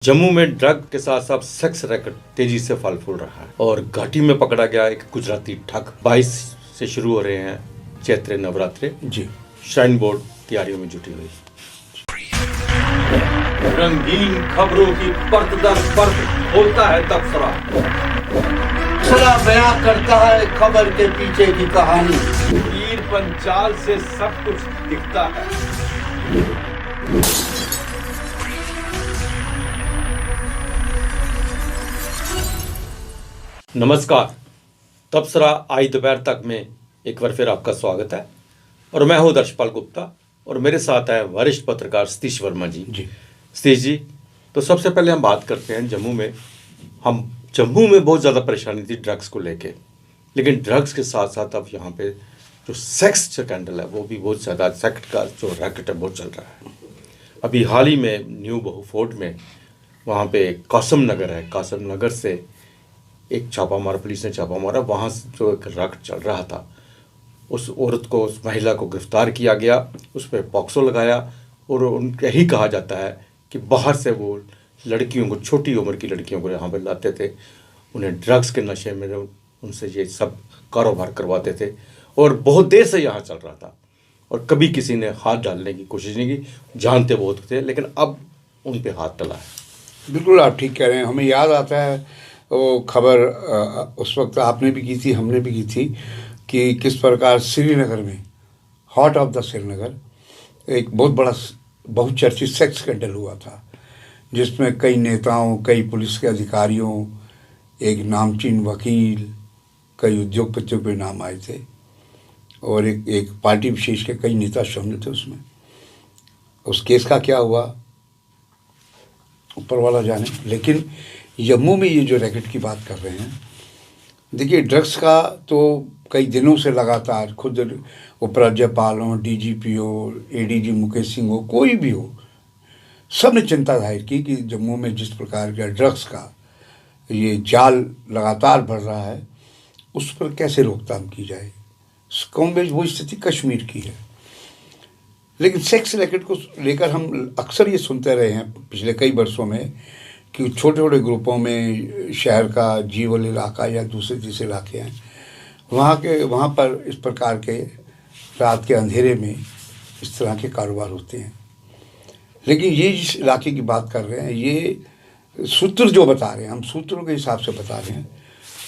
जम्मू में ड्रग के साथ साथ सेक्स रैकेट तेजी से फल फूल रहा है और घाटी में पकड़ा गया एक गुजराती ठग। 22 से शुरू हो रहे हैं चैत्र नवरात्रे जी। श्राइन बोर्ड तैयारियों में जुटी हुई। रंगीन खबरों की परत दर परत खोलता है तबसरा। तबसरा बयां करता है खबर के पीछे की कहानी। तीर पंचाल से सब कुछ दिखता है। नमस्कार, तबसरा आज दोपहर तक में एक बार फिर आपका स्वागत है और मैं हूं दर्शपाल गुप्ता और मेरे साथ है वरिष्ठ पत्रकार सतीश वर्मा जी। सतीश जी, तो सबसे पहले हम बात करते हैं जम्मू में बहुत ज़्यादा परेशानी थी ड्रग्स को लेके, लेकिन ड्रग्स के साथ साथ अब यहाँ पे जो सेक्स स्कैंडल है वो भी बहुत ज़्यादा, सेक्स का जो रैकेट है बहुत चल रहा है। अभी हाल ही में न्यू बहू फोर्ट में वहाँ पे कासम नगर है, कासम नगर से एक छापा मारा, पुलिस ने छापा मारा। वहाँ जो एक रैकेट चल रहा था उस औरत को, उस महिला को गिरफ्तार किया गया, उस पर पॉक्सो लगाया और उनका यही कहा जाता है कि बाहर से वो लड़कियों को, छोटी उम्र की लड़कियों को यहाँ पर लाते थे, उन्हें ड्रग्स के नशे में उनसे ये सब कारोबार करवाते थे और बहुत देर से यहाँ चल रहा था और कभी किसी ने हाथ डालने की कोशिश नहीं की। जानते बहुत थे लेकिन अब उन पर हाथ डला है। बिल्कुल आप ठीक कह रहे हैं। हमें याद आता है वो खबर उस वक्त आपने भी की थी, हमने भी की थी कि किस प्रकार श्रीनगर में, हार्ट ऑफ द श्रीनगर, एक बहुत बड़ा बहुचर्चित सेक्स स्कैंडल हुआ था जिसमें कई नेताओं, कई पुलिस के अधिकारियों, एक नामचीन वकील, कई उद्योगपतियों के नाम आए थे और एक पार्टी विशेष के कई नेता शामिल थे उसमें। उस केस का क्या हुआ ऊपर वाला जाने। लेकिन जम्मू में ये जो रैकेट की बात कर रहे हैं, देखिए ड्रग्स का तो कई दिनों से लगातार खुद उपराज्यपाल हो, डीजीपी हो, एडीजी मुकेश सिंह हो, कोई भी हो, सब ने चिंता जाहिर की कि जम्मू में जिस प्रकार का ड्रग्स का ये जाल लगातार बढ़ रहा है उस पर कैसे रोकथाम की जाए। कम बेश वो स्थिति कश्मीर की है। लेकिन सेक्स रैकेट को लेकर हम अक्सर ये सुनते रहे हैं पिछले कई वर्षों में कि छोटे छोटे ग्रुपों में शहर का जीवल इलाका या दूसरे तीसरे इलाके हैं, वहाँ पर इस प्रकार के रात के अंधेरे में इस तरह के कारोबार होते हैं। लेकिन ये जिस इलाके की बात कर रहे हैं, ये सूत्र जो बता रहे हैं, हम सूत्रों के हिसाब से बता रहे हैं।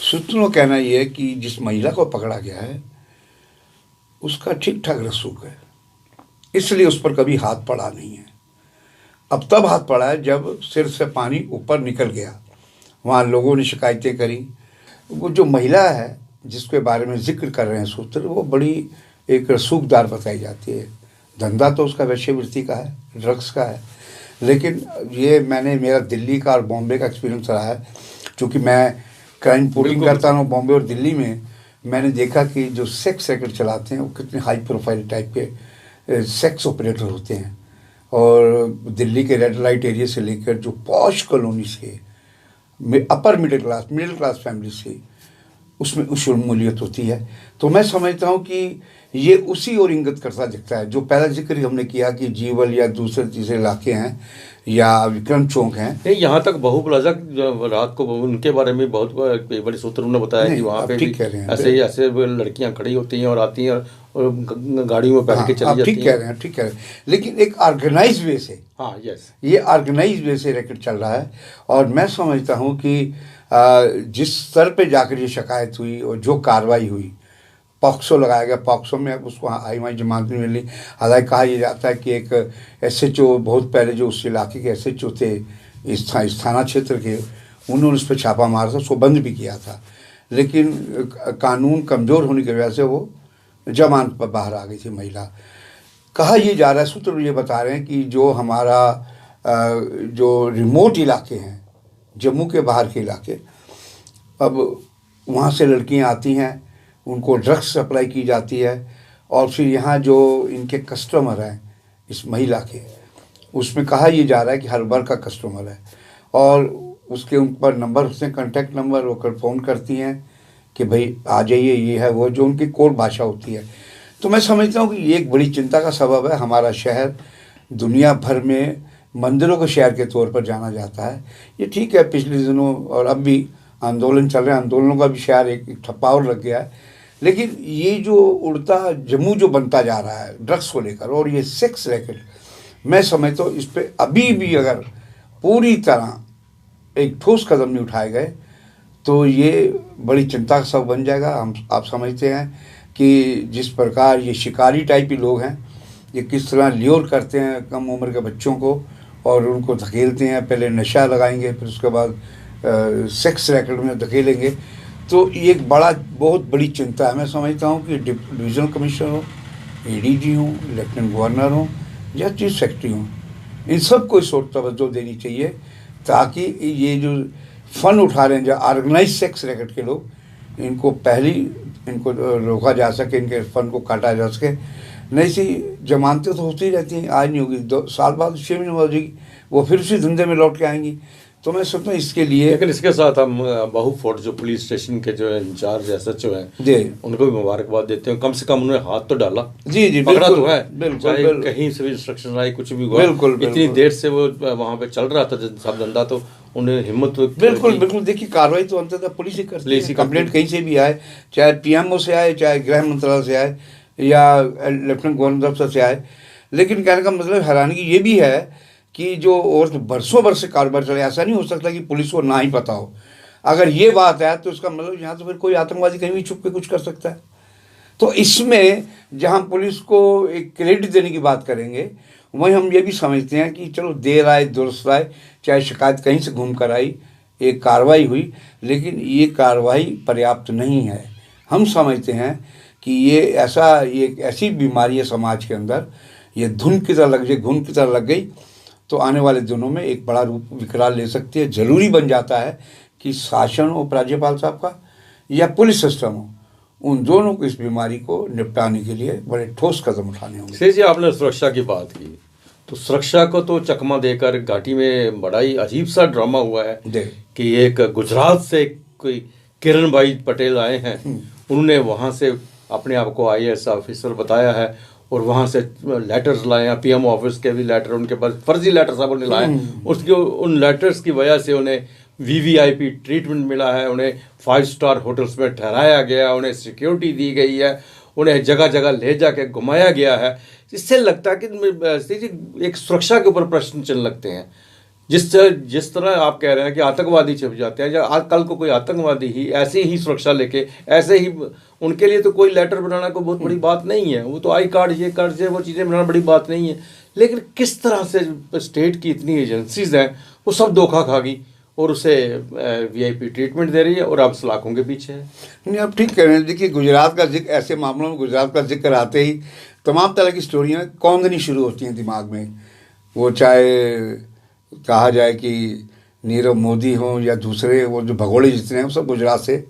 सूत्रों का कहना ये है कि जिस महिला को पकड़ा गया है उसका ठीक ठाक रसूख है, इसलिए उस पर कभी हाथ पड़ा नहीं है। अब तब हाथ पड़ा है जब सिर से पानी ऊपर निकल गया। वहाँ लोगों ने शिकायतें करी। वो जो महिला है जिसके बारे में जिक्र कर रहे हैं सूत्र, वो बड़ी एक रसूखदार बताई जाती है। धंधा तो उसका वेश्यावृत्ति का है, ड्रग्स का है। लेकिन ये मेरा दिल्ली का और बॉम्बे का एक्सपीरियंस रहा है, क्योंकि मैं क्राइम रिपोर्टिंग करता हूँ बॉम्बे और दिल्ली में। मैंने देखा कि जो सेक्स रैकेट चलाते हैं वो कितने हाई प्रोफाइल टाइप के सेक्स ऑपरेटर होते हैं और दिल्ली के रेड लाइट एरिया से लेकर जो पॉश कॉलोनी से, अपर मिडिल क्लास फैमिली से, उसमें शमूलियत होती है। तो मैं समझता हूँ कि ये उसी ओर इंगित करता दिखता है जो पहला जिक्र हमने किया कि जीवल या दूसरे तीसरे इलाके हैं या विक्रम चौक हैं। यहाँ तक बहू प्लाजा रात को उनके बारे में बहुत बड़े सूत्रों ने बताया कि वहाँ पे भी ऐसे लड़कियाँ खड़ी होती हैं और आती हैं और गाड़ियों में बैठ के चली जाती हैं। ठीक कह रहे हैं, ठीक कह रहे हैं। लेकिन एक ऑर्गेनाइज वे से, ये ऑर्गेनाइज वे से रैकेट चल रहा है। और मैं समझता हूँ कि जिस स्तर पे जाकर ये शिकायत हुई और जो कार्रवाई हुई, पॉक्सो लगाया गया, पॉक्सो में अब उसको आई जमानत नहीं मिली। हालांकि कहा यह जाता है कि एक एसएचओ, बहुत पहले जो उस इलाके के एसएचओ थे इस थाना क्षेत्र के, उन्होंने उस पर छापा मारा था, उसको बंद भी किया था। लेकिन कानून कमज़ोर होने की वजह से वो जमानत पर बाहर आ गई थी महिला। कहा यह जा रहा है, सूत्र ये बता रहे हैं कि जो हमारा जो रिमोट इलाके हैं, जम्मू के बाहर के इलाके, अब वहाँ से लड़कियाँ आती हैं, उनको ड्रग्स सप्लाई की जाती है और फिर यहाँ जो इनके कस्टमर हैं इस महिला के, उसमें कहा यह जा रहा है कि हर वर्ग का कस्टमर है और उसके उन पर नंबर, उसने कॉन्टैक्ट नंबर होकर फ़ोन करती हैं कि भाई आ जाइए, ये है वो, जो उनकी कोड भाषा होती है। तो मैं समझता हूँ कि ये एक बड़ी चिंता का सबब है। हमारा शहर दुनिया भर में मंदिरों के शहर के तौर पर जाना जाता है। ये ठीक है, पिछले दिनों और अब भी आंदोलन चल रहे हैं, आंदोलनों का भी शहर एक ठप्पा और लग गया है। लेकिन ये जो उड़ता जम्मू जो बनता जा रहा है ड्रग्स को लेकर, और ये सेक्स रैकेट, मैं समझता हूँ इस पर अभी भी अगर पूरी तरह एक ठोस कदम नहीं उठाए गए तो ये बड़ी चिंता का सबब बन जाएगा। आप समझते हैं कि जिस प्रकार ये शिकारी टाइप ही लोग हैं, ये किस तरह ल्योर करते हैं कम उम्र के बच्चों को और उनको धकेलते हैं, पहले नशा लगाएंगे, फिर उसके बाद सेक्स रैकेट में धकेलेंगे। तो ये एक बहुत बड़ी चिंता है। मैं समझता हूँ कि डिविजनल कमिश्नर हो, एडीजी हो, लेफ्टिनेंट गवर्नर हो या चीफ सेक्रेटरी हो, इन सबको इस ओर तवज्जो देनी चाहिए ताकि ये जो फ़ंड उठा रहे हैं जो ऑर्गेनाइज सेक्स रैकेट के लोग, इनको रोका जा सके, इनके फंड को काटा जा सके। नहीं सी जमानतें तो होती रहती हैं, आज नहीं होगी, 2 साल बाद 6 महीने बाद हो जाएगी, वो फिर उसी धंधे में लौट के आएंगी। तो मैं सोचता हूँ इसके लिए, लेकिन इसके साथ हम बाहू फोर्ट जो पुलिस स्टेशन के जो इंचार्ज SHO हैं जी, उनको भी मुबारकबाद देते हैं, कम से कम उन्होंने हाथ तो डाला। जी पकड़ा तो है, बिल्कुल, कहीं से भी इंस्ट्रक्शन आई, कुछ भी हुआ, इतनी देर से वो वहाँ पे चल रहा था सब धंधा, तो उन्हें हिम्मत बिल्कुल। देखिए, कार्रवाई तो अंततः पुलिस ही करती है। कंप्लेंट कहीं से भी आए, चाहे PMO से आए, चाहे गृह मंत्रालय से आए या लेफ्टिनेंट गवर्नर दफ्तर से आए। लेकिन कहने का मतलब हैरानगी ये भी है कि जो और बरसों बरस से कारोबार चले, ऐसा नहीं हो सकता कि पुलिस को ना ही पता हो। अगर ये बात है तो इसका मतलब यहाँ तो फिर कोई आतंकवादी कहीं भी छुप के कुछ कर सकता है। तो इसमें जहाँ पुलिस को एक क्रेडिट देने की बात करेंगे, वहीं हम ये भी समझते हैं कि चलो देर आए दुरुस्त आए, चाहे शिकायत कहीं से घूम कर आई, एक कार्रवाई हुई, लेकिन ये कार्रवाई पर्याप्त नहीं है। हम समझते हैं कि ये एक ऐसी बीमारी है समाज के अंदर, ये घुन की तरह लग गई तो आने वाले दिनों में एक बड़ा रूप विकराल ले सकती है। ज़रूरी बन जाता है कि शासन हो राज्यपाल साहब का या पुलिस सिस्टम हो, उन दोनों को इस बीमारी को निपटाने के लिए बड़े ठोस कदम उठाने होंगे। शेष जी, आपने सुरक्षा की बात की, तो सुरक्षा को तो चकमा देकर घाटी में बड़ा ही अजीब सा ड्रामा हुआ है कि एक गुजरात से कोई किरण भाई पटेल आए हैं, उन्होंने वहाँ से अपने आप को IAS ऑफिसर बताया है और वहाँ से लेटर्स लाए हैं, PMO ऑफिस के भी लेटर उनके पास, फर्जी लेटर साहब ने लाए, उसके उन लेटर्स की वजह से उन्हें VVIP ट्रीटमेंट मिला है, उन्हें 5 स्टार होटल्स में ठहराया गया, उन्हें सिक्योरिटी दी गई है, उन्हें जगह जगह ले जाके घुमाया गया है। इससे लगता है कि एक सुरक्षा के ऊपर प्रश्न चलने लगते हैं। जिस तरह आप कह रहे हैं कि आतंकवादी छिप जाते हैं, या कल को कोई आतंकवादी ही ऐसी ही सुरक्षा लेके ऐसे ही, उनके लिए तो कोई लेटर बनाना कोई बहुत बड़ी बात नहीं है, वो तो आई कार्ड ये कार्ड वो चीज़ें बनाना बड़ी बात नहीं है। लेकिन किस तरह से स्टेट की इतनी एजेंसीज हैं वो सब धोखा खा गई और उसे VIP ट्रीटमेंट दे रही है और अब सलाखों के पीछे है। नहीं, आप ठीक कह रहे हैं। देखिए, गुजरात का जिक्र, ऐसे मामलों में गुजरात का जिक्र आते ही तमाम तरह की स्टोरियाँ कौंधनी शुरू होती हैं दिमाग में। वो चाहे कहा जाए कि नीरव मोदी हों या दूसरे, वो जो भगोड़े जितने हैं वो सब गुजरात से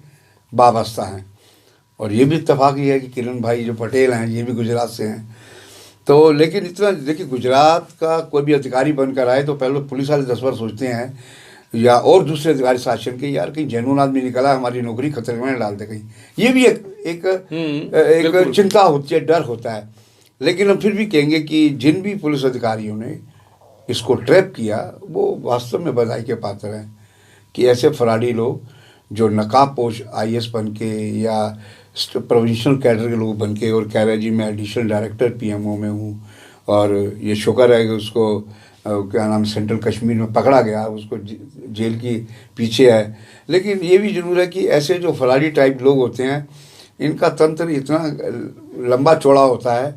वाबस्ता हैं। और ये भी इत्तेफाक ही है कि किरण भाई जो पटेल हैं ये भी गुजरात से हैं। तो लेकिन इतना देखिए, गुजरात का कोई भी अधिकारी बनकर आए तो पहले पुलिस वाले 10 बार सोचते हैं, या और दूसरे अधिकारी शासन के, यार कहीं जेनुइन आदमी निकला, हमारी नौकरी खतरे में डाल दे कहीं। ये भी एक चिंता होती है, डर होता है। लेकिन हम फिर भी कहेंगे कि जिन भी पुलिस अधिकारियों ने इसको ट्रैप किया वो वास्तव में बधाई के पात्र हैं कि ऐसे फराडी लोग जो नकाबपोश IAS बन के या प्रोविंशियल कैडर के लोग बन के और कह रहे हैं जी मैं एडिशनल डायरेक्टर PMO में हूँ, और ये शुक्र है कि उसको क्या नाम सेंट्रल कश्मीर में पकड़ा गया, उसको जेल की पीछे है। लेकिन ये भी जरूर है कि ऐसे जो फराडी टाइप लोग होते हैं, इनका तंत्र इतना लंबा चौड़ा होता है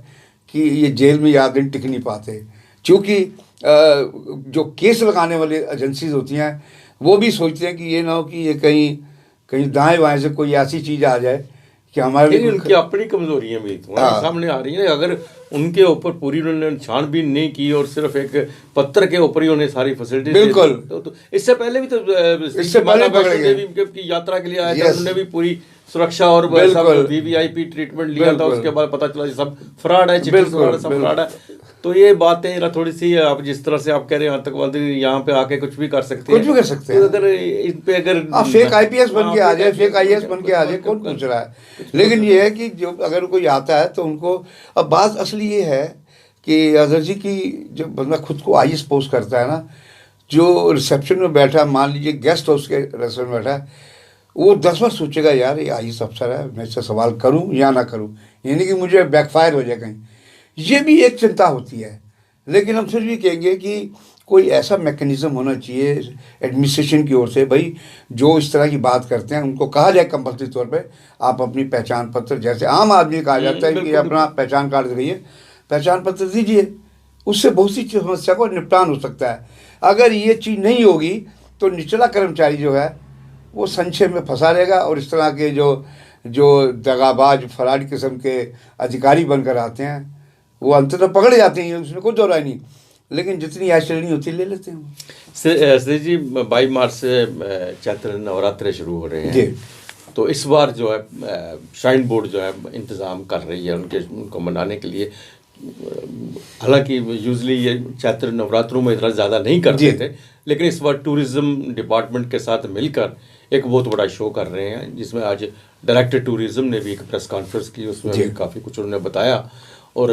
कि ये जेल में ज़्यादा दिन टिक नहीं पाते। क्योंकि जो केस लगाने वाले एजेंसीज होती हैं वो भी सोचते हैं कि ये ना हो कि ये कहीं दाएं बाएं से कोई ऐसी चीज़ आ जाए कि हमारे लिए उनकी अपनी कमजोरियां भी सामने आ रही हैं। अगर उनके ऊपर पूरी उन्होंने छानबीन नहीं की और सिर्फ एक पत्र के ऊपर ही उन्हें सारी फैसिलिटी, बिल्कुल, तो इससे पहले भी तो की यात्रा के लिए आए थे, उन्होंने भी पूरी सुरक्षा और VVIP ट्रीटमेंट लिया था। उसके बाद पता चला सब फ्रॉड है, सब फ्रॉड है। तो ये बातें थोड़ी सी, आप जिस तरह से आप कह रहे हैं आतंकवादी यहाँ पे आके कुछ भी कर सकते हैं, तो अगर इन पे अगर फेक IPS बन के आ जाए, फेक IAS बन के आ जाए, कौन पूछ रहा है। लेकिन ये है कि जो अगर कोई आता है तो उनको, अब बात असली ये है कि अजहर जी की जब बंदा खुद को आईएएस पोस्ट करता है ना, जो रिसेप्शन में बैठा, मान लीजिए गेस्ट हाउस के रेस्टोरेंट में बैठा है, वो 10 बार सोचेगा यार ये आईएएस अफसर है, मैं इससे सवाल करूं या ना करूं, यानी कि मुझे बैकफायर हो जाए कहीं। ये भी एक चिंता होती है। लेकिन हम फिर भी कहेंगे कि कोई ऐसा मैकेनिज्म होना चाहिए एडमिनिस्ट्रेशन की ओर से, भाई जो इस तरह की बात करते हैं उनको कहा जाए कंपल्सरी तौर पे आप अपनी पहचान पत्र, जैसे आम आदमी कहा जाता है कि अपना पहचान कार्ड दिखाइए, पहचान पत्र दीजिए, उससे बहुत सी समस्या को निपटान हो सकता है। अगर ये चीज़ नहीं होगी तो निचला कर्मचारी जो है वो संशय में फंसा रहेगा, और इस तरह के जो दगाबाज फराड किस्म के अधिकारी बनकर आते हैं वो अंततः पकड़े जाते हैं, उसमें कोई दो राय नहीं, लेकिन जितनी ऐश लेनी होती है ले लेते हैं। श्री जी 22 मार्च से चैत्र नवरात्रे शुरू हो रहे हैं, तो इस बार जो है श्राइन बोर्ड जो है इंतज़ाम कर रही है उनको मनाने के लिए। हालांकि यूजली ये चैत्र नवरात्रों में इतना ज़्यादा नहीं करते थे, लेकिन इस बार टूरिज़्म डिपार्टमेंट के साथ मिलकर एक बहुत बड़ा शो कर रहे हैं, जिसमें आज डायरेक्टर टूरिज़्म ने भी एक प्रेस कॉन्फ्रेंस की, उसमें भी काफ़ी कुछ उन्होंने बताया। और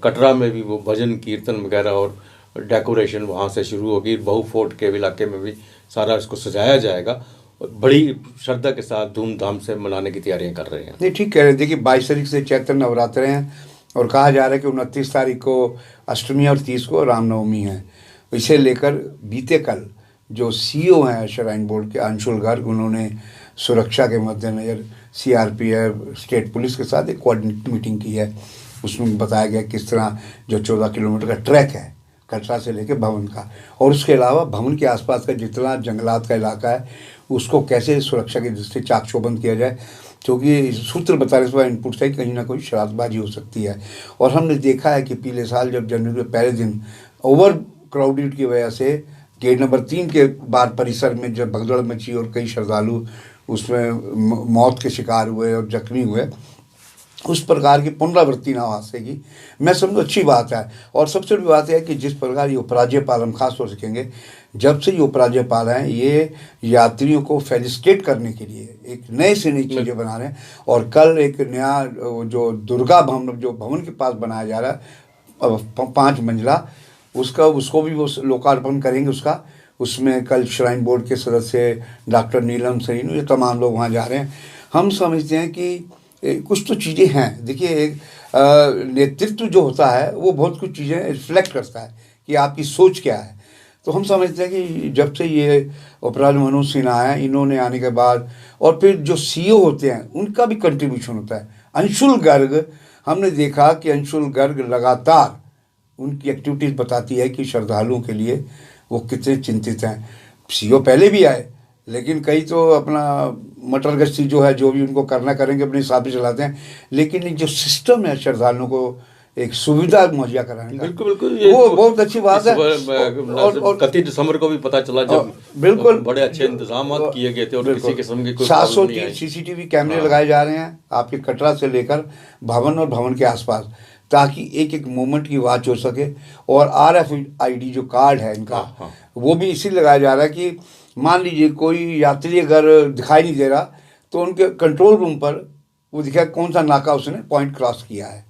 कटरा में भी वो भजन कीर्तन वगैरह और डेकोरेशन वहाँ से शुरू होगी। बहु फोर्ट के इलाके में भी सारा इसको सजाया जाएगा और बड़ी श्रद्धा के साथ धूमधाम से मनाने की तैयारियां कर रहे हैं। नहीं, ठीक कह रहे हैं। देखिए 22 तारीख से चैत्र नवरात्रे हैं और कहा जा रहा है कि 29 तारीख को अष्टमी और 30 को रामनवमी है। इसे लेकर बीते कल जो सीईओ हैं श्राइन बोर्ड के अंशुल गर्ग, उन्होंने सुरक्षा के मद्देनज़र सीआरपीएफ स्टेट पुलिस के साथ एक कोऑर्डिनेट मीटिंग की है। उसमें बताया गया किस तरह जो 14 किलोमीटर का ट्रैक है कटरा से लेकर भवन का, और उसके अलावा भवन के आसपास का जितना जंगलात का इलाका है उसको कैसे सुरक्षा की दृष्टि से चाक चौबंद किया जाए, क्योंकि सूत्र बता रहे इस इनपुट से कहीं ना कोई शरारतबाजी हो सकती है। और हमने देखा है कि पिछले साल जब जनवरी के पहले दिन ओवर क्राउडेड की वजह से गेट नंबर 3 के बाहर परिसर में जब भगदड़ मची और कई श्रद्धालु उसमें मौत के शिकार हुए और जख्मी हुए, उस प्रकार की पुनरावृत्ति ना हो सकेगी, मैं समझो अच्छी बात है। और सबसे बड़ी बात है कि जिस प्रकार ये उपराज्यपाल, हम खास तौर से कहेंगे, जब से ये उपराज्यपाल हैं ये यात्रियों को फेलिसिटेट करने के लिए एक नए से नई चीज़ें बना रहे हैं। और कल एक नया जो दुर्गा भवन जो भवन के पास बनाया जा रहा है 5 मंजिला, उसको भी वो लोकार्पण करेंगे उसका। उसमें कल श्राइन बोर्ड के सदस्य डॉक्टर नीलम सरीन, ये तमाम लोग वहाँ जा रहे हैं। हम समझते हैं कि कुछ तो चीज़ें हैं। देखिए एक नेतृत्व जो होता है वो बहुत कुछ चीज़ें रिफ्लेक्ट करता है कि आपकी सोच क्या है। तो हम समझते हैं कि जब से ये उपराज्यपाल मनोज सिन्हा आए, इन्होंने आने के बाद, और फिर जो सीईओ होते हैं उनका भी कंट्रीब्यूशन होता है। अंशुल गर्ग, हमने देखा कि अंशुल गर्ग लगातार उनकी एक्टिविटीज़ बताती है कि श्रद्धालुओं के लिए वो कितने चिंतित हैं। सीईओ पहले भी आए, लेकिन कई तो अपना मटर गश्ती जो है जो भी उनको करना करेंगे अपने हिसाब से चलाते हैं, लेकिन जो सिस्टम है श्रद्धालुओं को एक सुविधा मुहैया कराने का, बिल्कुल वो बहुत अच्छी बात है। और 31 दिसंबर को भी भवन और जब बिल्कुल बड़े अच्छे इंतजाम किए गए थे और किसी किस्म की कोई 703 सीसीटीवी कैमरे लगाए जा रहे हैं आपके कटरा से लेकर भवन और भवन के आसपास, ताकि एक एक मोमेंट की वॉच हो सके। और RFID जो कार्ड है इनका, वो भी इसीलिए लगाया जा रहा है कि मान लीजिए कोई यात्री अगर दिखाई नहीं दे रहा तो उनके कंट्रोल रूम पर वो दिखाए कौन सा नाका उसने पॉइंट क्रॉस किया है।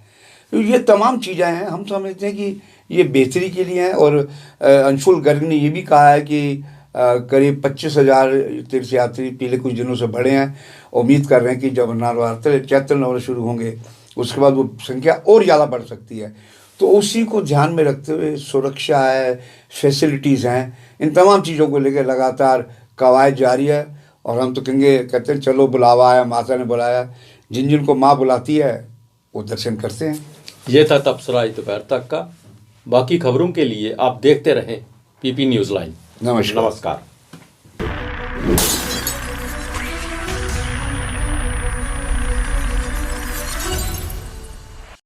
तो ये तमाम चीज़ें हैं, हम समझते हैं कि ये बेहतरी के लिए हैं। और अंशुल गर्ग ने ये भी कहा है कि करीब 25,000 तीर्थयात्री पिछले कुछ दिनों से बढ़े हैं। उम्मीद कर रहे हैं कि जब नवरात्र चैत्र नवरात्र शुरू होंगे उसके बाद वो संख्या और ज़्यादा बढ़ सकती है। तो उसी को ध्यान में रखते हुए सुरक्षा है, फैसिलिटीज़ हैं, इन तमाम चीज़ों को लेकर लगातार कवायद जारी है। और हम तो कहते हैं चलो बुलावा आया, माता ने बुलाया, जिनको माँ बुलाती है वो दर्शन करते हैं। ये था तबसरा दोपहर तक का। बाकी खबरों के लिए आप देखते रहें PP न्यूज़ लाइन। नमस्कार। नमस्कार।